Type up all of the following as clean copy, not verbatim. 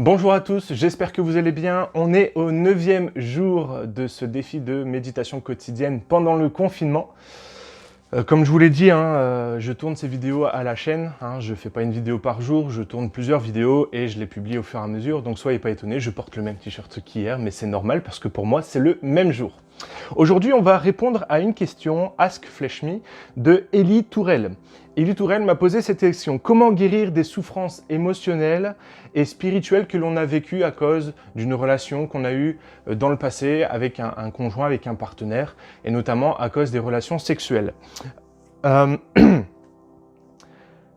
Bonjour à tous, j'espère que vous allez bien. On est au 9e jour de ce défi de méditation quotidienne pendant le confinement. Comme je vous l'ai dit, je tourne ces vidéos à la chaîne. Je ne fais pas une vidéo par jour, je tourne plusieurs vidéos et je les publie au fur et à mesure. Donc soyez pas étonnés, je porte le même t-shirt qu'hier, mais c'est normal parce que pour moi, c'est le même jour. Aujourd'hui, on va répondre à une question Ask Flesh Me de Élie Tourelle. Élie Tourelle m'a posé cette question. Comment guérir des souffrances émotionnelles et spirituelles que l'on a vécues à cause d'une relation qu'on a eue dans le passé avec un conjoint, avec un partenaire, et notamment à cause des relations sexuelles.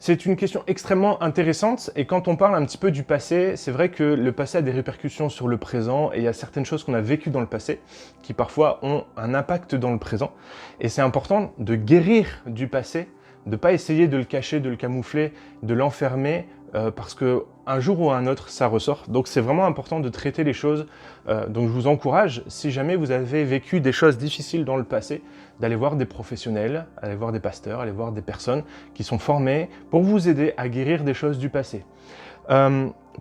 C'est une question extrêmement intéressante et quand on parle un petit peu du passé, c'est vrai que le passé a des répercussions sur le présent et il y a certaines choses qu'on a vécues dans le passé qui parfois ont un impact dans le présent. Et c'est important de guérir du passé, de ne pas essayer de le cacher, de le camoufler, de l'enfermer parce qu'un jour ou un autre, ça ressort. Donc c'est vraiment important de traiter les choses. Donc je vous encourage, si jamais vous avez vécu des choses difficiles dans le passé, d'aller voir des professionnels, aller voir des pasteurs, aller voir des personnes qui sont formées pour vous aider à guérir des choses du passé.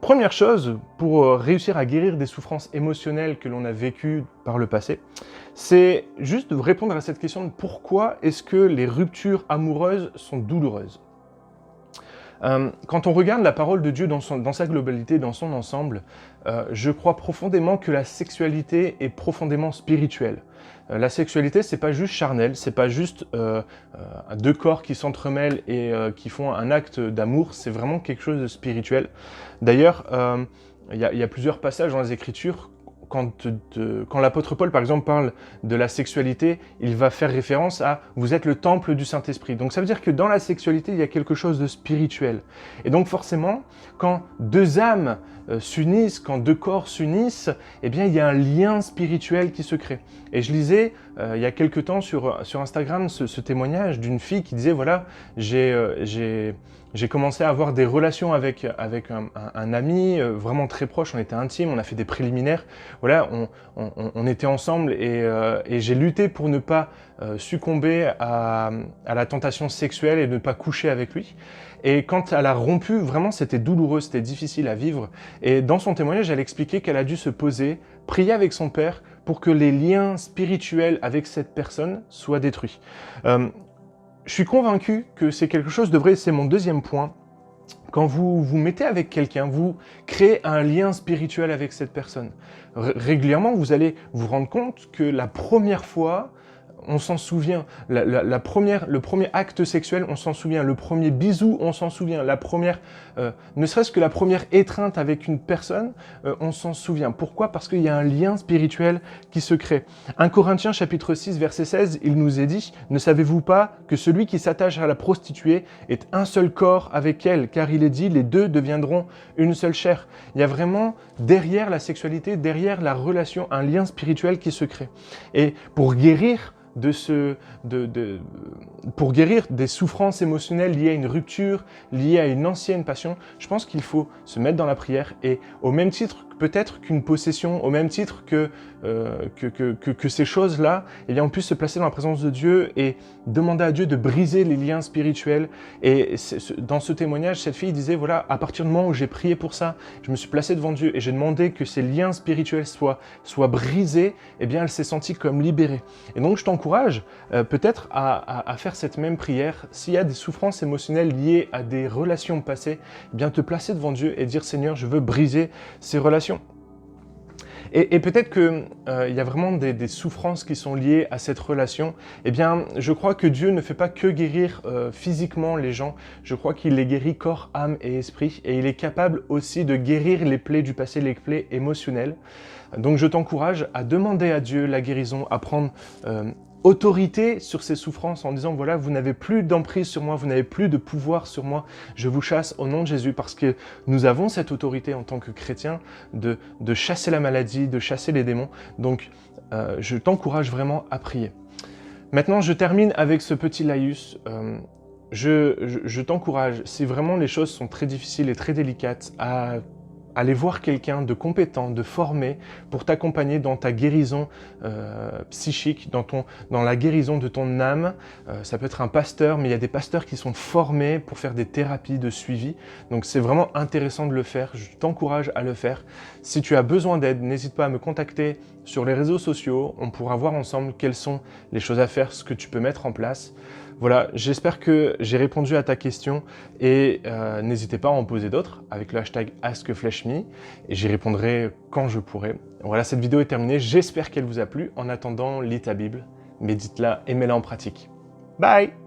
Première chose, pour réussir à guérir des souffrances émotionnelles que l'on a vécues par le passé, c'est juste de répondre à cette question de pourquoi est-ce que les ruptures amoureuses sont douloureuses. Quand on regarde la parole de Dieu dans sa globalité, dans son ensemble, je crois profondément que la sexualité est profondément spirituelle. La sexualité, c'est pas juste charnel, c'est pas juste deux corps qui s'entremêlent et qui font un acte d'amour, c'est vraiment quelque chose de spirituel. D'ailleurs, il y a plusieurs passages dans les Écritures. Quand l'apôtre Paul, par exemple, parle de la sexualité, il va faire référence à « vous êtes le temple du Saint-Esprit ». Donc ça veut dire que dans la sexualité, il y a quelque chose de spirituel. Et donc forcément, quand deux âmes s'unissent, quand deux corps s'unissent, eh bien il y a un lien spirituel qui se crée. Et je lisais il y a quelque temps sur Instagram ce témoignage d'une fille qui disait « voilà, j'ai commencé à avoir des relations avec un ami vraiment très proche, on était intimes, on a fait des préliminaires, voilà, on était ensemble et j'ai lutté pour ne pas succomber à la tentation sexuelle et ne pas coucher avec lui. Et quand elle a rompu, vraiment c'était douloureux, c'était difficile à vivre. Et dans son témoignage, elle expliquait qu'elle a dû se poser, prier avec son père pour que les liens spirituels avec cette personne soient détruits. Je suis convaincu que c'est quelque chose de vrai, c'est mon deuxième point. Quand vous vous mettez avec quelqu'un, vous créez un lien spirituel avec cette personne. Régulièrement, vous allez vous rendre compte que la première fois, on s'en souvient. Le premier acte sexuel, on s'en souvient. Le premier bisou, on s'en souvient. Ne serait-ce que la première étreinte avec une personne, on s'en souvient. Pourquoi? Parce qu'il y a un lien spirituel qui se crée. 1 Corinthiens chapitre 6, verset 16, il nous est dit « Ne savez-vous pas que celui qui s'attache à la prostituée est un seul corps avec elle, car il est dit « Les deux deviendront une seule chair ». Il y a vraiment derrière la sexualité, derrière la relation, un lien spirituel qui se crée. Et pour guérir pour guérir des souffrances émotionnelles liées à une rupture, liées à une ancienne passion, je pense qu'il faut se mettre dans la prière et au même titre peut-être qu'une possession, au même titre que ces choses-là, eh bien on puisse se placer dans la présence de Dieu et demander à Dieu de briser les liens spirituels. Et dans ce témoignage, cette fille disait, voilà, à partir du moment où j'ai prié pour ça, je me suis placé devant Dieu et j'ai demandé que ces liens spirituels soient brisés, eh bien elle s'est sentie comme libérée. Et donc je t'encourage peut-être à faire cette même prière. S'il y a des souffrances émotionnelles liées à des relations passées, eh bien te placer devant Dieu et dire, Seigneur, je veux briser ces relations. Et peut-être qu'il y a vraiment des souffrances qui sont liées à cette relation. Eh bien, je crois que Dieu ne fait pas que guérir physiquement les gens. Je crois qu'il les guérit corps, âme et esprit. Et il est capable aussi de guérir les plaies du passé, les plaies émotionnelles. Donc je t'encourage à demander à Dieu la guérison, à prendre autorité sur ces souffrances en disant voilà, vous n'avez plus d'emprise sur moi, vous n'avez plus de pouvoir sur moi, je vous chasse au nom de Jésus parce que nous avons cette autorité en tant que chrétiens de chasser la maladie, de chasser les démons. Donc je t'encourage vraiment à prier. Maintenant, je termine avec ce petit laïus. Je t'encourage, si vraiment les choses sont très difficiles et très délicates, à aller voir quelqu'un de compétent, de formé pour t'accompagner dans ta guérison psychique, dans la guérison de ton âme. Ça peut être un pasteur, mais il y a des pasteurs qui sont formés pour faire des thérapies de suivi. Donc c'est vraiment intéressant de le faire, je t'encourage à le faire. Si tu as besoin d'aide, n'hésite pas à me contacter sur les réseaux sociaux. On pourra voir ensemble quelles sont les choses à faire, ce que tu peux mettre en place. Voilà, j'espère que j'ai répondu à ta question et n'hésitez pas à en poser d'autres avec le hashtag AskFleshMe et j'y répondrai quand je pourrai. Voilà, cette vidéo est terminée, j'espère qu'elle vous a plu. En attendant, lis ta Bible, médite-la et mets-la en pratique. Bye!